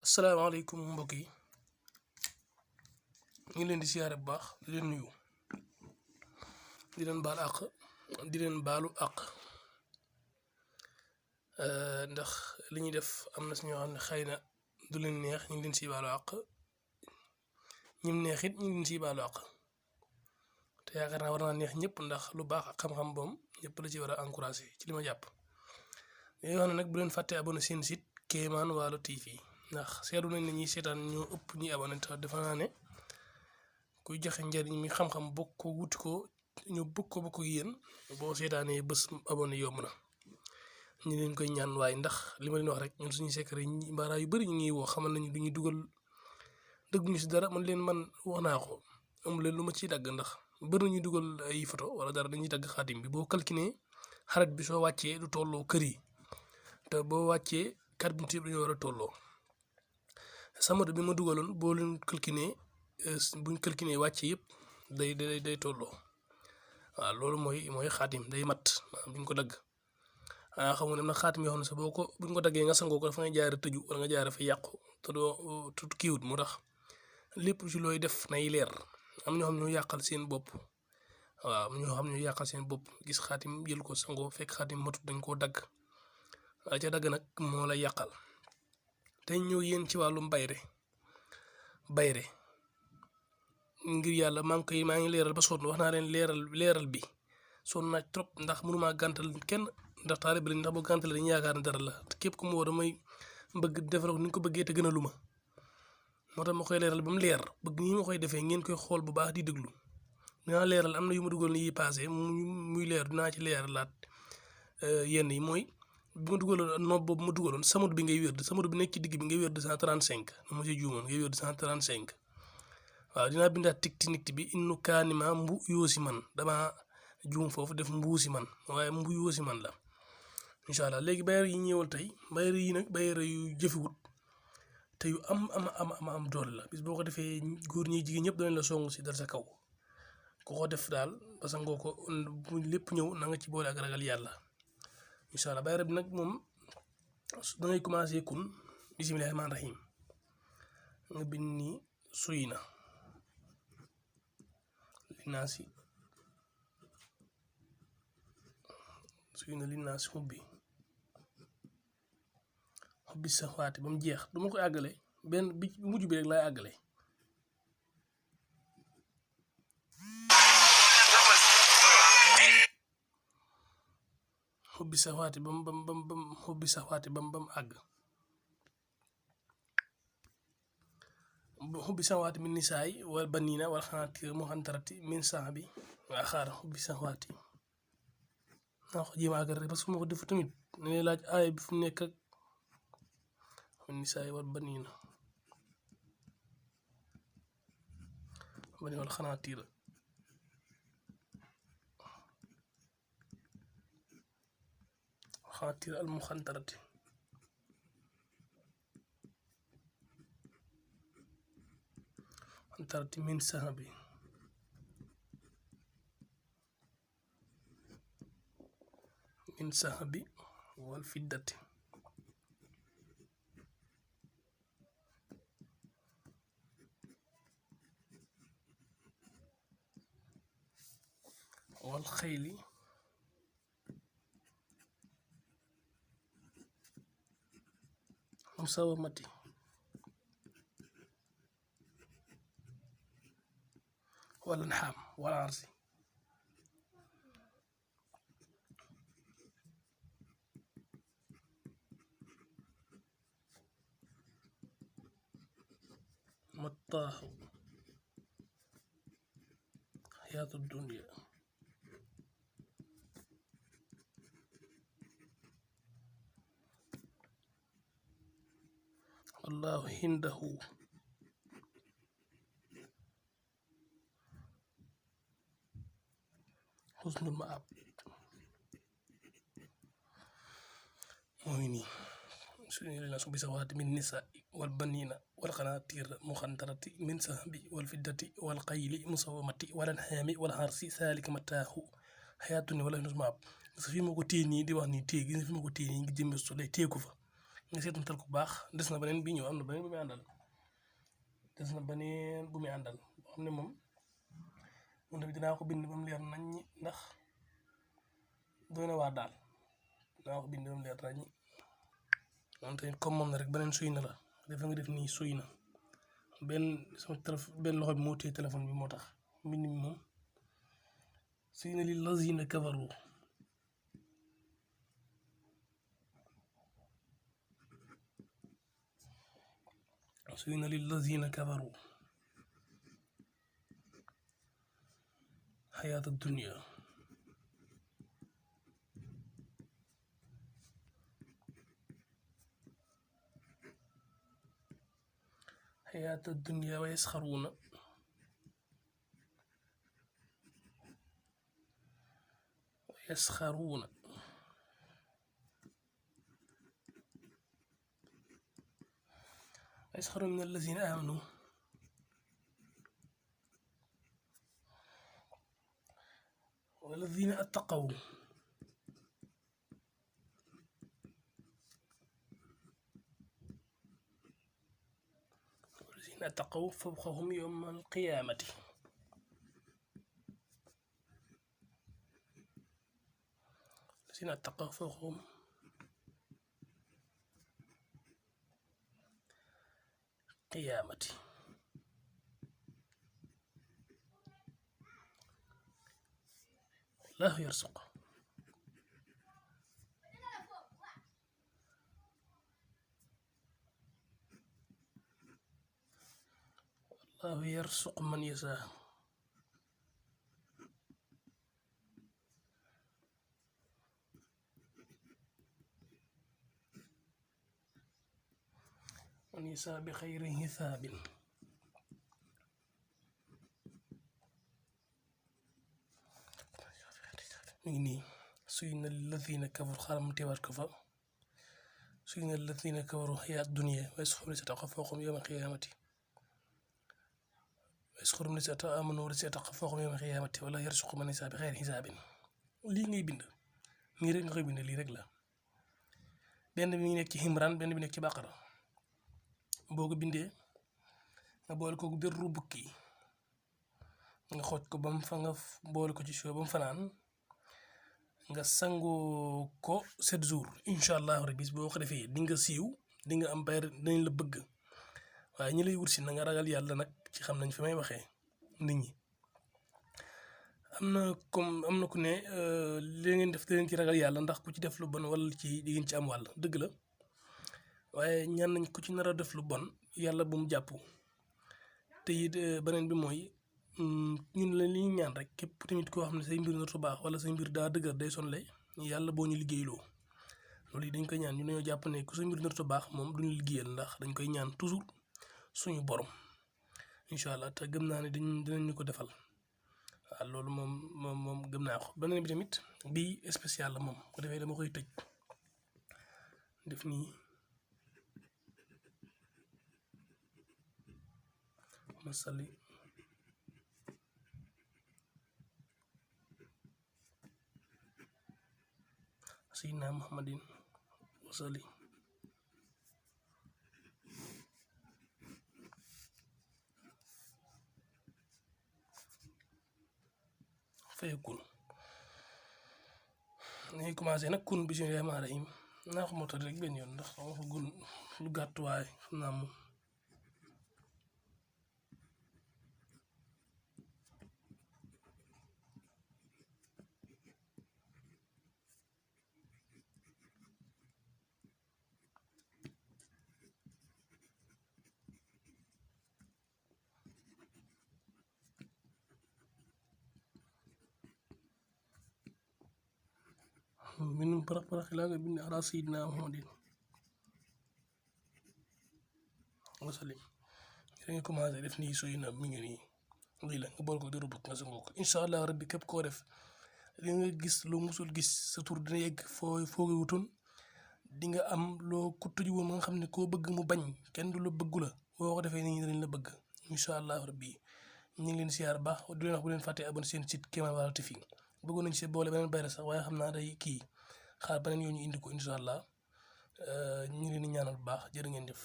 asalaamaaleykum mbokk yi ñu ngi leen di siyaare bu baax di leen nuyu di leen baal àq di leen baalu àq ndax li ñuy def am na si ñoo xam ne xëy na du leen neex ñu ngi leen siy baalu àq ñim neex it ñu ngi leen siy baalu àq te yaakaar naa war naa neex ñëpp ndax lu baax ak xam-xam boom ñëpp la ci war a encouragé ci li ma jàpp. yoo xam ne nag bu leen fàtte abonné seen site Kéemaan Waalo TV ndax seetlu nañ ne ñi seetaan ñoo ëpp ñi abonné te defe naa ne kuy joxe njariñ mi xam-xam bokk ko wuti ko ñu bokk ko bokk yéen boo seetaanee bés abonné yomb na ñu leen koy ñaan waaye ndax li ma leen wax rek ñun suñu secret yi mbaaraa yu bëri ñu ngi woo xamal nañu du ñuy dugal dëgguñu si dara man leen man wax naa ko amul leen lu ma ciy dagg ndax bëri nañuy dugal ay photo wala dara dañuy dagg xaatim bi boo calculé xarit bi soo wàccee du tolloo kër yi te boo wàccee carte bi yëpp dañoo war a tolloo samado bi ma dugaloon boo leen calculé buñ calculé wàcce yëpp day tolloo waaw loolu mooy xaatim day mat maanaam duñ ko dagg xamu ne am na xaatim yoo xam ne sax buñ ko daggee nga sangoo ko dafa ngay jaare tëju wala nga jaare fa yàqu te doo tut kiiwut moo tax lépp ci looy def nay leer am ñoo xam ñoo yàqal seen bopp waaw ñoo xam ñoo yàqal seen bopp gis xaatim jël ko sangoo fekk xaatim matut dañ koo dagg waaye ca dagg nag moo la yàqal te ñëw yéen ci wàllum bayre ngir yàlla maa ngi leeral ba sonn wax naa leen leeral bi sonn naaj trop ndax mënumaa gàntal kenn ndax taalibe lañ ndax boo gàntalee dañuy yaakaar ne dara la te képp ku mu woo damay bëgg defal ko ni nga ko bëggee te gën a luma moo tax ma koy leeral ba mu leer bëgg ñi ma koy defee ngeen koy xool bu baax di déglu dinaa leeral am na yu ma dugal yi passé muy leer dinaa ci leeralaat yenn yi mooy bi ma dugaloon nopp boobu ma dugaloon samut bi ngay wérd samut bi nekk ci digg bi ngay wérd 135 na ma si juumoon ngay wérd 135 waaw dinaa bindaat tikti bi innu kaanima mbu yoosi man dama juum foofu def mbuusi man waaye mbu yoosi man la incha allah léegi bayre yi ñëwal tey bayre yi nag bayre yu jëfewut te yu am doole la bis boo ko defee góor ñi jigéen ñëpp danañ la song si dal sa kaw ku ko def daal parce que ngoo ko bu lépp ñëw na nga ci boole ak ragal yàlla incha allah bayre bi nag moom da ngay commencé kun bisimilah rahmaan rahim nga bind nii suy na li naa si xubbi sa waate ba mu jeex du ma ko àggale benn bi mujj bi rek laay àggale xubbi sa waate xubbi sa waate bam àgg xubbi sa waate min nisaay wal baniina wal xanaatiir mu xantarati min sax bi waa xaar xubbi sa waate naa ko jéem a àggal rek parce que moo ko defu tamit ne laaj aaya bi fu mu nekk ak min nisaay wal baniina wal xanaatiir xanaatiir al mu xantarati min sax bi min sahabi wal fiddati wal xayli musawamati wal anxaam wal arsi mattaahu xayaatu dunya wallaahu indahu xusnul maab mooy nii suñu leen su bi sa waati min nisaa wal baniina wal xanaatiir muxantarati min sahabi wal fiddati wal xayli musawamati wal anxaami wal xarsi saalika mataaxu xayaatu ni wala xusnul maab gis fi ma ko téye nii di wax nii téye gis fi ma ko téye nii ngi jëmbe su lay téye ko fa nga seetantal ku baax. des na beneen bi ñëw, am na beneen bu muy àndal boo xam ne moom tamit dinaa ko bind ba mu leer nañ ndax doy na waar daal. dinaa ko bind ba mu leer nañ moom tamit comme moom na rek beneen suy na la dafa nga def nii suy na benn loxo bi moo téye téléphone bi moo tax mbind mi moom suy na lil lazina kafaru xayaata dunya wa yasxaruuna min allazina amanu والذين اتقوا فوقهم يوم القيامة الذين اتقوا فوقهم قيامة الله يرزق من يشاء بخير حساب ني سين الذين كفروا خرم تيوات كفا سين الذين كفروا حياة الدنيا ويسخرون لتتقى فوقهم يوم القيامة ويسخرون لتتقى آمنوا لتتقى فوقهم يوم القيامة ولا يرزق من يشاء بغير حساب lii ngay bind nii rek nga koy bind lii rek la benn bi mi nekk ci Imraan benn bi nekk ci Baqara boo ko bindee nga boole ko dërru bukki nga xooj ko ba mu fa nga boole ko ci show ba mu fanaan nga sangoo ko 7 jours incha allah rek bis boo ko defee di nga siiw di nga am bayre dinañ la bëgg waaye ñi lay wut si na nga ragal yàlla nag ci xam nañ fi may waxee nit ñi. am na ku ne li ngeen def da ngeen ci ragal yàlla ndax ku ci def lu bon wala ci di ngeen ci am wàll dëgg la waaye ñaan nañ ku ci nar a def lu bon yàlla bu mu jàpp te it beneen bi mooy ñun la li ñu ñaan rek képp tamit koo xam ne say mbir nartu baax wala say mbir daa dëgër day sonle yàlla boo ñu liggéeyloo loolu yi dañ koy ñaan ñu dañoo jàpp ne ku say mbir nartu baax moom duñu liggéeyal ndax dañ koy ñaan toujours suñu borom incha allah te gëm naa ne dinañ ñu ko defal. waaw loolu moom gëm naa ko beneen bi tamit bii spécial la moom ko defee dama koy tëj def nii masali sayyidina muhammadin wasali fayakun ni commencé nag kun bismillaahi rahmaani rahiim naa ko motal rek benn yoon ndax wax gun lu gàtt waaye xam naa moom minum parax laa nga bind ala sayyidina muhammadin wasalim da nga commencé def nii suy na mi ngi nii lii la nga boole ko dëru bukk nga sangoo ko incha allah rabbi képp koo def li nga gis loo musul gis sa tur dina yegg foo wutoon di nga am loo ku tëju woon nga xam ne koo bëgg mu bañ kenn du la bëggu la boo ko defee nit ñi dañ la bëgg incha allah rabbi ñu ngi leen siyaar baax di leen wax bu leen fàtte abonné seen site Kéemaan Waalo TV bëggoon nañ si boole beneen bayre sax waaye xam naa day kii xaar beneen yoon ñu indi ko incha allah ñu ngi leen di ñaanal bu baax jërë ngeen jëf.